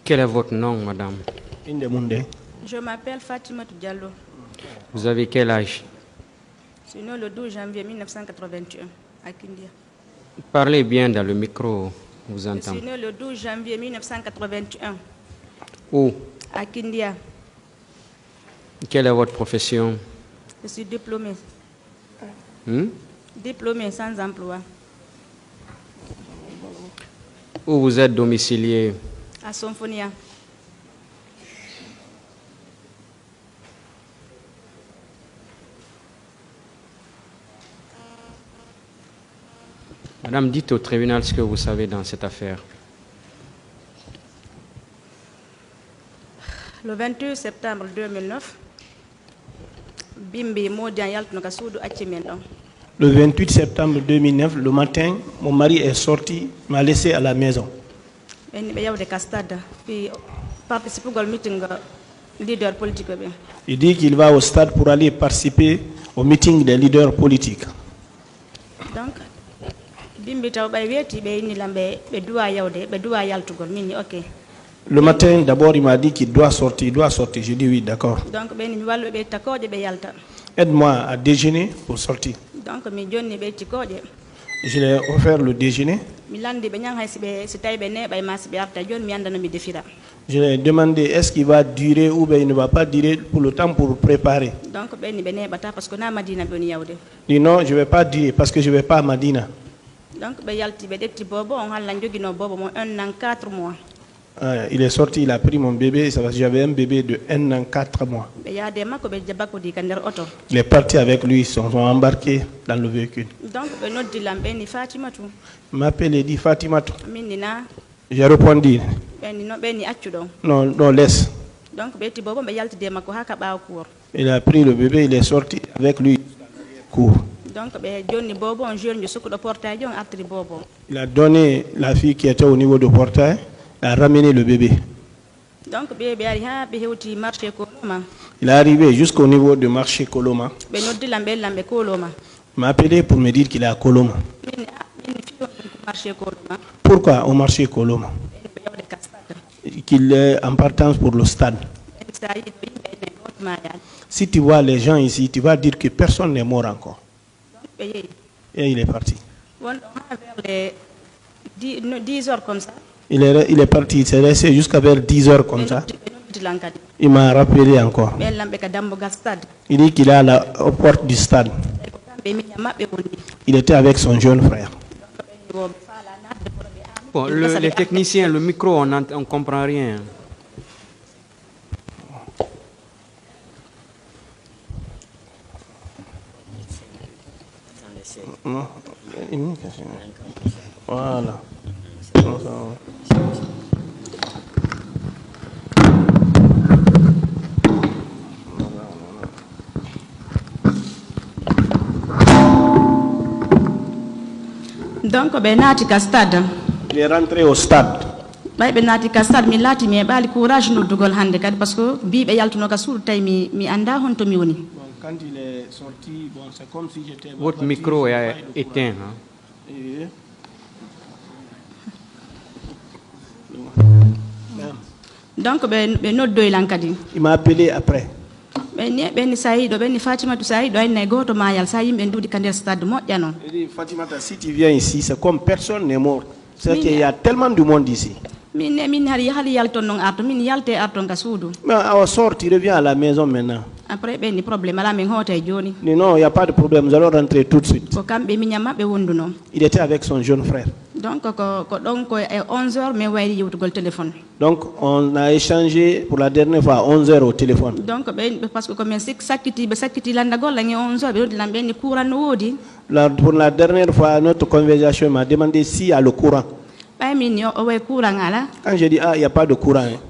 Quel est votre nom, madame? Je m'appelle Fatima Diallo. Vous avez quel âge? Je suis né le 12 janvier 1981 à Kindia. Parlez bien dans le micro, vous Je entendez. suis né le 12 janvier 1981 Où? à Kindia. Quelle est votre profession? Je suis diplômée. Diplômée sans emploi. Où vous êtes domicilié? À Symphonia. Madame, dites au tribunal ce que vous savez dans cette affaire. Le 28 septembre 2009, Bimbi Modian Yaltnoka Soudou Achimendon. Le 28 septembre 2009, le matin, mon mari est sorti, m'a laissé à la maison. Il dit qu'il va au stade pour aller participer au meeting des leaders politiques. Donc, Bimbi le matin, d'abord, il m'a dit qu'il doit sortir, J'ai dit oui, d'accord. Donc, aide-moi à déjeuner pour sortir. Donc, je lui ai offert le déjeuner. Je lui ai demandé est-ce qu'il va durer ou bien il ne va pas durer pour le temps pour préparer. Donc, il dit non, je ne vais pas durer parce que je ne vais pas à Madina. Donc, il est sorti, il a pris mon bébé, j'avais un bébé de 1 an 4 mois. Il est parti avec lui, ils sont embarqués dans le véhicule. Donc, il m'appelle et dit Fatima. J'ai répondu non, non, laisse. Donc, il a pris le bébé, il est sorti avec lui. Cours. Donc, il a donné la fille qui était au niveau du portail. A ramené le bébé. Donc, il est arrivé jusqu'au niveau du marché Koloma. Il m'a appelé pour me dire qu'il est à Koloma. Pourquoi au marché Koloma? Qu'il est en partance pour le stade. Si tu vois les gens ici, tu vas dire que personne n'est mort encore. Et il est parti. 10 heures comme ça. Il est parti, il s'est resté jusqu'à vers 10 heures comme ça. Il m'a rappelé encore. Il dit qu'il est à la porte du stade. Il était avec son jeune frère. Bon, les techniciens, le micro, on ne comprend rien. Voilà. Donc, il est rentré au stade. Parce que quand il est sorti, bon, c'est comme si j'étais. Votre micro est éteint. Hein? Donc, il m'a appelé après. Il dit Fatima, si tu viens ici, c'est comme personne n'est mort. C'est qu'il y a tellement de monde ici. Mais on sort, tu reviens à la maison maintenant. Après, non, il n'y a pas de problème, nous allons rentrer tout de suite. Il était avec son jeune frère. Donc, 11h, donc on a échangé pour la dernière fois à 11h au téléphone. Donc, parce que comme pour la dernière fois, notre conversation m'a demandé s'il y a le courant. Quand j'ai dit, il n'y a pas de courant. Hein.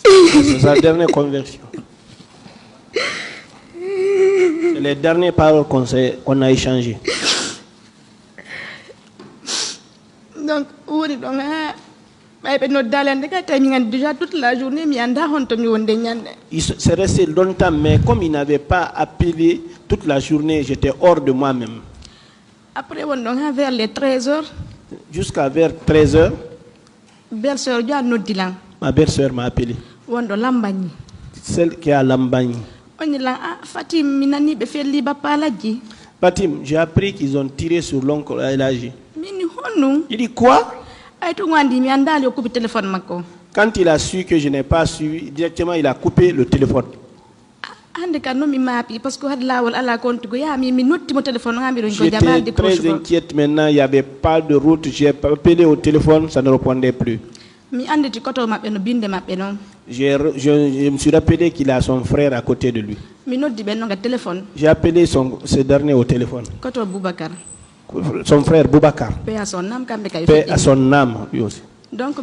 C'est sa dernière conversion. C'est les dernières paroles qu'on a échangées. Donc, déjà toute la journée, il s'est resté longtemps, mais comme il n'avait pas appelé toute la journée, j'étais hors de moi-même. Après, vers les 13h, jusqu'à vers 13h, ma belle-sœur m'a appelé. Celle qui est à Lambagny. Fatim, j'ai appris qu'ils ont tiré sur l'oncle Elagi. Il dit quoi? Quand il a su que je n'ai pas su, directement il a coupé le téléphone. J'étais très inquiète maintenant, il n'y avait pas de route, j'ai appelé au téléphone, ça ne répondait plus. Je me suis rappelé qu'il a son frère à côté de lui. J'ai appelé ce dernier au téléphone. Son frère Boubacar. Paix à son âme, lui aussi. Donc,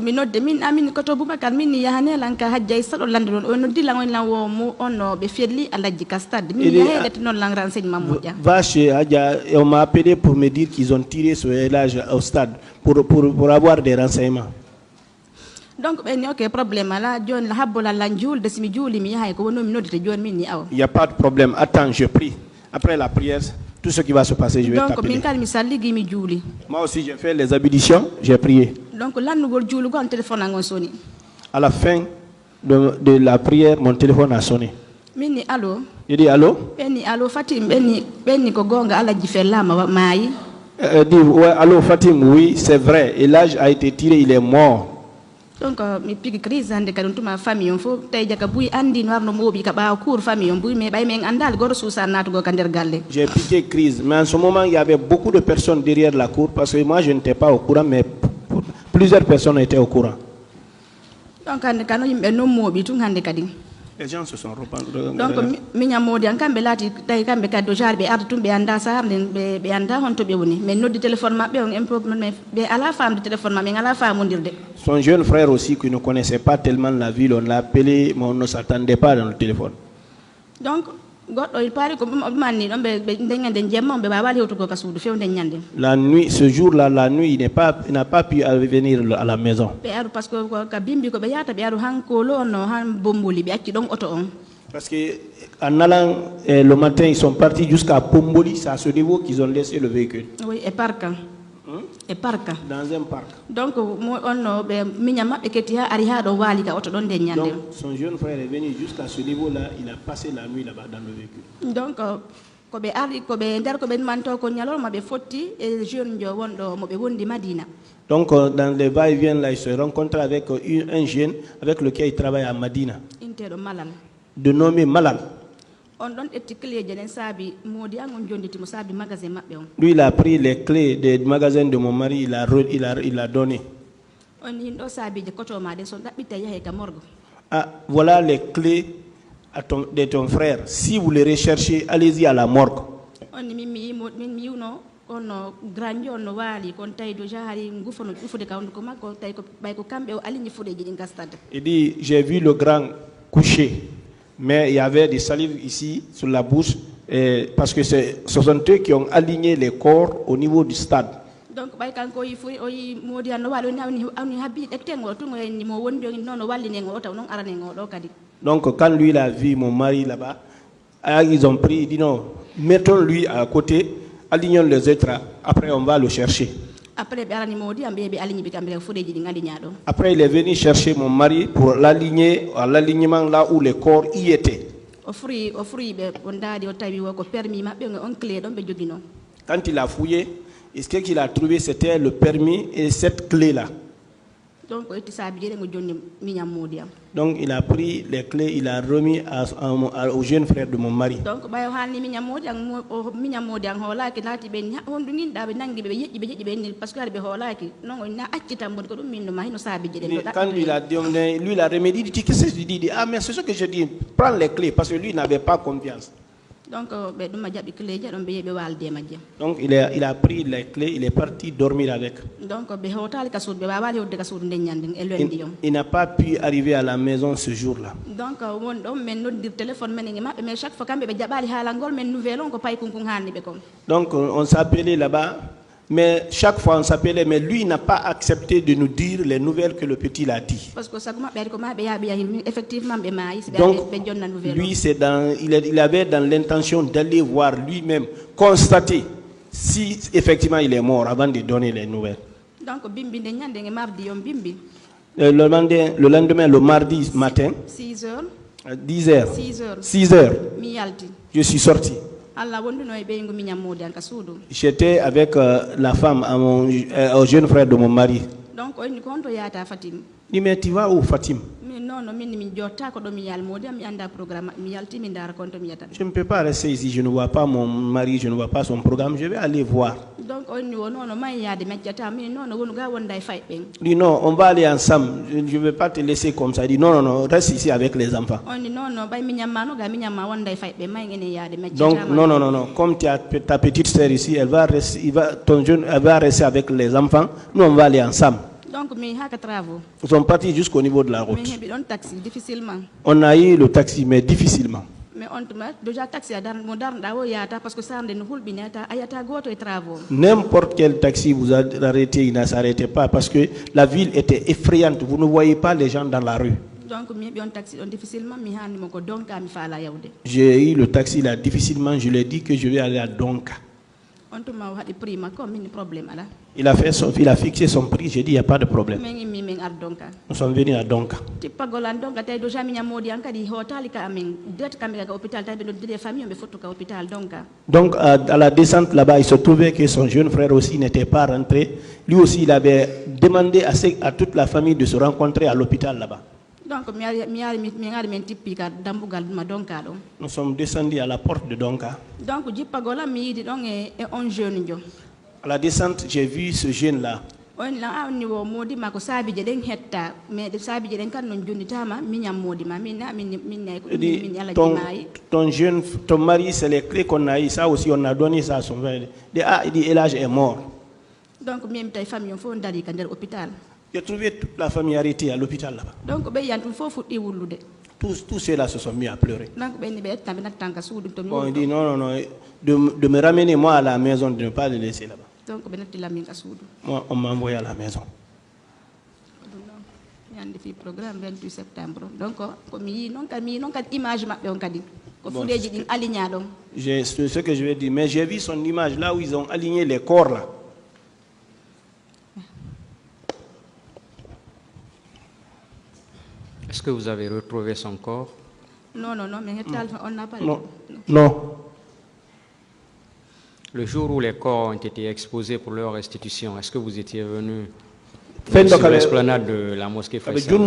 va chez Hadja et on m'a appelé pour me dire qu'ils ont tiré sur l'âge au stade pour avoir des renseignements. Donc, il n'y a pas de problème. Attends, je prie. Après la prière, tout ce qui va se passer, je vais t'appeler. Moi aussi, j'ai fait les ablutions, j'ai prié. Donc, à la fin de la prière, mon téléphone a sonné. Il dit allô? Dit ouais, allô Fatim, oui, c'est vrai. Et l'âge a été tiré, il est mort. Donc, j'ai piqué crise, mais en ce moment il y avait beaucoup de personnes derrière la cour parce que moi je n'étais pas au courant, mais plusieurs personnes étaient au courant. Donc, les gens se sont repentis. Donc, son jeune frère aussi qui ne connaissait pas tellement la ville, on l'a appelé, mais on ne s'attendait pas dans le téléphone. Donc, la nuit, ce jour-là, la nuit, il n'a pas pu venir à la maison. Parce qu'en allant le matin, ils sont partis jusqu'à Pomboli, c'est à ce niveau qu'ils ont laissé le véhicule. Oui, et parc. Dans un parc. Donc, son jeune frère est venu jusqu'à ce niveau-là, il a passé la nuit là-bas dans le véhicule. Donc, donc dans les va-et-vient là, il se rencontre avec un jeune avec lequel il travaille à Madina, de nommé Malal. Lui, il a pris les clés des magasins de mon mari, il a donné. Ah, voilà les clés de ton frère. Si vous les recherchez, allez-y à la morgue. Il dit, j'ai vu le grand coucher, mais il y avait des salives ici sur la bouche, parce que ce sont eux qui ont aligné les corps au niveau du stade. Donc quand lui il a vu mon mari là-bas, ils ont pris, il dit non, mettons-lui à côté, alignons les êtres, après on va le chercher. Après il est venu chercher mon mari pour l'aligner à l'alignement là où les corps y étaient. Quand il a fouillé, ce qu'il a trouvé, c'était le permis et cette clé-là. Donc il a pris les clés, il a remis au jeune frère de mon mari. Donc quand il a demandé, lui il a remédié, il dit qu'est-ce que je dis? Ah mais c'est ce que je dis, prends les clés parce que lui il n'avait pas confiance. Donc il a pris les clés, il est parti dormir avec. Il n'a pas pu arriver à la maison ce jour-là. Donc on s'appelait là-bas, mais chaque fois on s'appelait, mais lui n'a pas accepté de nous dire les nouvelles que le petit l'a dit. Donc lui, il avait dans l'intention d'aller voir lui-même, constater si effectivement il est mort avant de donner les nouvelles. Le lendemain, le mardi matin, 6 heures. 10 heures, 6 heures, je suis sorti. J'étais avec la femme, au jeune frère de mon mari. Il m'a dit, tu vas où, Fatim? Je ne peux pas rester ici, je ne vois pas mon mari, je ne vois pas son programme, je vais aller voir. Il dit non, on va aller ensemble, je ne vais pas te laisser comme ça. Il dit non, reste ici avec les enfants. Donc non, comme tu as ta petite sœur ici, elle va rester avec les enfants, nous on va aller ensemble. Nous sommes partis jusqu'au niveau de la route. On a eu le taxi, mais difficilement. N'importe quel taxi vous arrêtez, il ne s'arrêtait pas parce que la ville était effrayante. Vous ne voyez pas les gens dans la rue. J'ai eu le taxi là difficilement. Je lui ai dit que je vais aller à Donka. Il a fixé son prix. J'ai dit il n'y a pas de problème. Nous sommes venus à Donka. Donc à la descente là-bas, il se trouvait que son jeune frère aussi n'était pas rentré. Lui aussi, il avait demandé à toute la famille de se rencontrer à l'hôpital là-bas. Nous sommes descendus à la porte de Donka. À la descente, j'ai vu ce jeune-là. Ton mari, c'est les clés qu'on a eu. Ça aussi, on a donné ça à son frère. Il dit, Elage est mort. J'ai trouvé toute la famille arrêtée à l'hôpital là-bas. Tous ceux-là se sont mis à pleurer. Bon, il dit non, de me ramener moi à la maison, de ne pas le laisser là-bas. Moi, on m'a envoyé à la maison. Bon, ce que je vais dire, mais j'ai vu son image là où ils ont aligné les corps là. Est-ce que vous avez retrouvé son corps? Non, mais on n'a pas. Non. Le jour où les corps ont été exposés pour leur restitution, est-ce que vous étiez venu sur l'esplanade de la mosquée Faisal?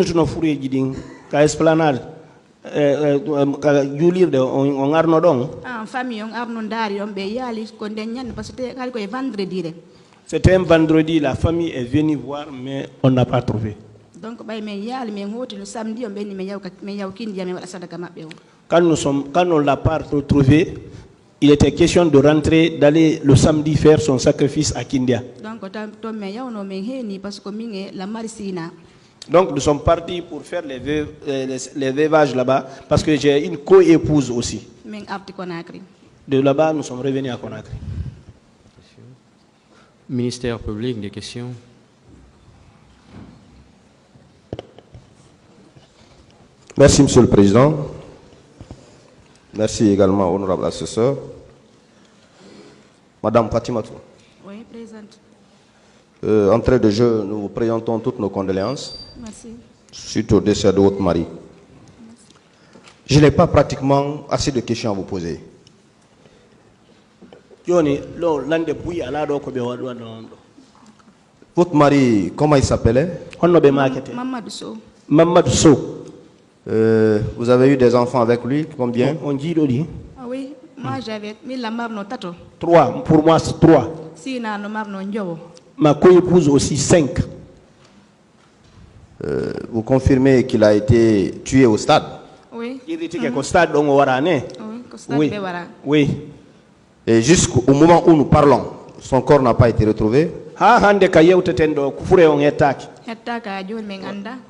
C'était un vendredi, la famille est venue voir, mais on n'a pas trouvé. Quand on l'a pas retrouvé, il était question de rentrer, d'aller le samedi faire son sacrifice à Kindia. Donc nous sommes partis pour faire les veuvages là-bas, parce que j'ai une co-épouse aussi. De là-bas, nous sommes revenus à Conakry. Ministère public, des questions? Merci, Monsieur le Président. Merci également, honorable assesseur. Madame Fatimatou. Oui, présente. Entrée de jeu, nous vous présentons toutes nos condoléances. Merci. Suite au décès de votre mari. Je n'ai pas pratiquement assez de questions à vous poser. Votre mari, comment il s'appelait? Mamadou Sow. Mamadou Sow. Vous avez eu des enfants avec lui, combien? Ah oui, moi j'avais mis la marno tato. 3, pour moi c'est 3. Si na no marno njobo. Ma co-épouse aussi 5. Vous confirmez qu'il a été tué au stade? Oui. Il était au stade donc au Warane. Oui, Oui. Oui. Et jusqu'au moment où nous parlons, son corps n'a pas été retrouvé.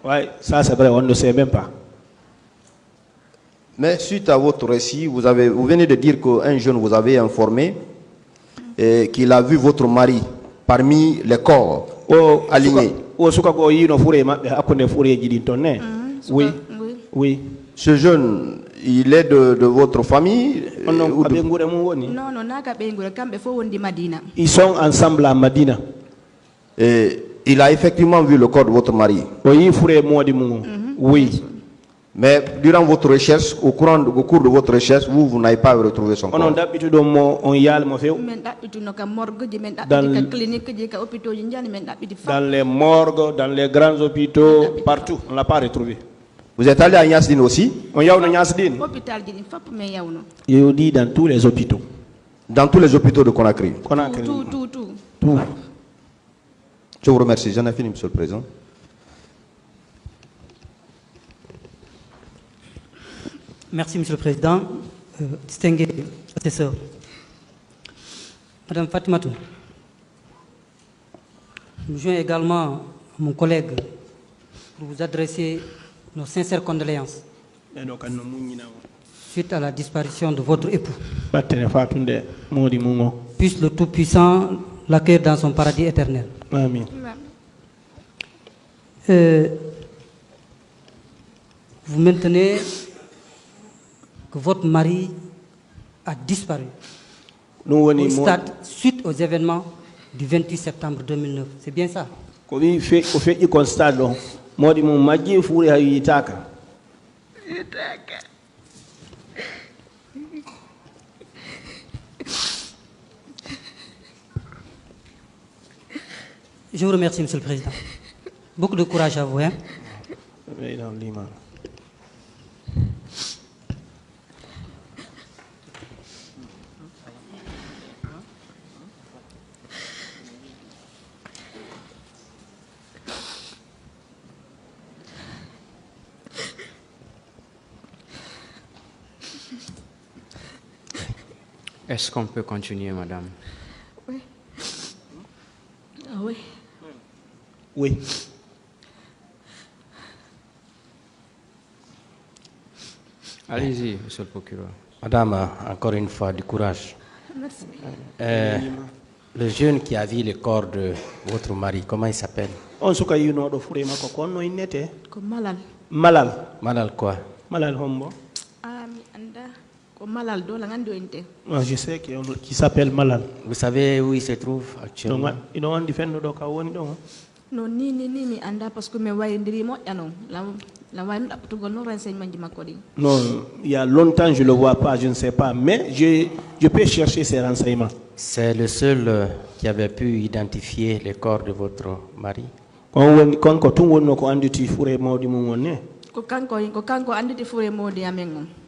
Ouais, ça c'est vrai, on ne sait même pas. Mais suite à votre récit, vous venez de dire qu'un jeune vous avait informé qu'il a vu votre mari parmi les corps alignés. Oui. Oui. Ce jeune, il est de votre famille? Ils sont ensemble à Madina. Et il a effectivement vu le corps de votre mari? Oui. Mais durant votre recherche, au cours de votre recherche, vous n'avez pas retrouvé son corps? Dans les morgues, dans les grands hôpitaux, partout, on ne l'a pas retrouvé. Vous êtes allé à Niasdine aussi? Il dit dans tous les hôpitaux. Dans tous les hôpitaux de Conakry? Tout. Je vous remercie. J'en ai fini, Monsieur le Président. Merci, Monsieur le Président. Distingué assesseur. Madame Fatimatou, je joins également mon collègue pour vous adresser nos sincères condoléances suite à la disparition de votre époux. Puisse le Tout-Puissant l'accueillir dans son paradis éternel. Amen. Vous maintenez que votre mari a disparu au stade suite aux événements du 28 septembre 2009. C'est bien ça? Je vous remercie, Monsieur le Président. Beaucoup de courage à vous. Hein? Est-ce qu'on peut continuer, madame? Oui. Ah oui. Oui. Allez-y, monsieur le procureur. Madame, encore une fois, du courage. Merci. Le jeune qui a vu le corps de votre mari, comment il s'appelle? Malal. Malal. Malal quoi? Malal Hombo. Malal je sais qu'il s'appelle Malal. Vous savez où il se trouve actuellement? Non, ni mi anda parce que me wayndiri mo yano la wayno daptugol no renseignement di makodi. Non, il y a longtemps je le vois pas, je ne sais pas, mais je peux chercher ces renseignements. C'est le seul qui avait pu identifier le corps de votre mari.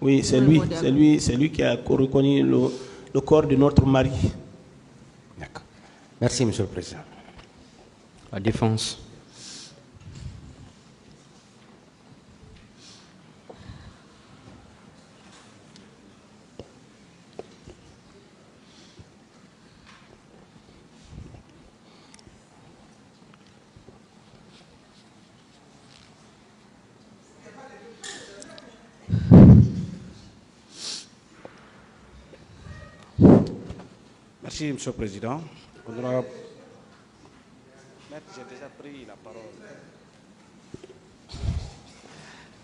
Oui, c'est lui qui a reconnu le corps de notre mari. D'accord. Merci, Monsieur le Président. La défense. Merci, Monsieur le Président. Honorable... J'ai déjà pris la parole.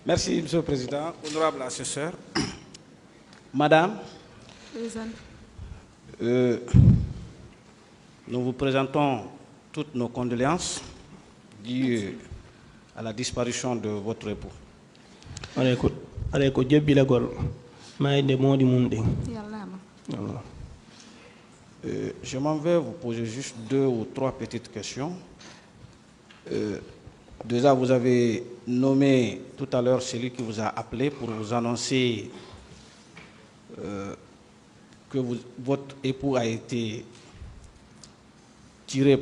Merci, Monsieur le Président. Honorable assesseur. Madame, nous vous présentons toutes nos condoléances dues à la disparition de votre époux. Je m'en vais vous poser juste 2 ou 3 petites questions. Déjà, vous avez nommé tout à l'heure celui qui vous a appelé pour vous annoncer que votre époux a été tiré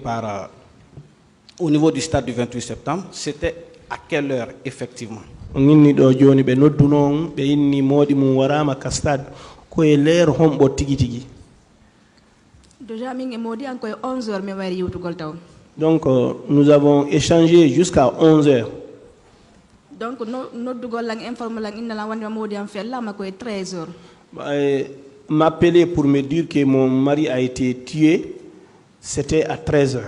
au niveau du stade du 28 septembre. C'était à quelle heure, effectivement? ko e leer hombo tigi tigi. Déjà mi ngi modi an koy 11h mi wari yutugol taw. Donc nous avons échangé jusqu'à 11h. Donc no dugol lang informe lang inna la wandi modi am fella ma koy 13h. M'appeler pour me dire que mon mari a été tué, c'était à 13h.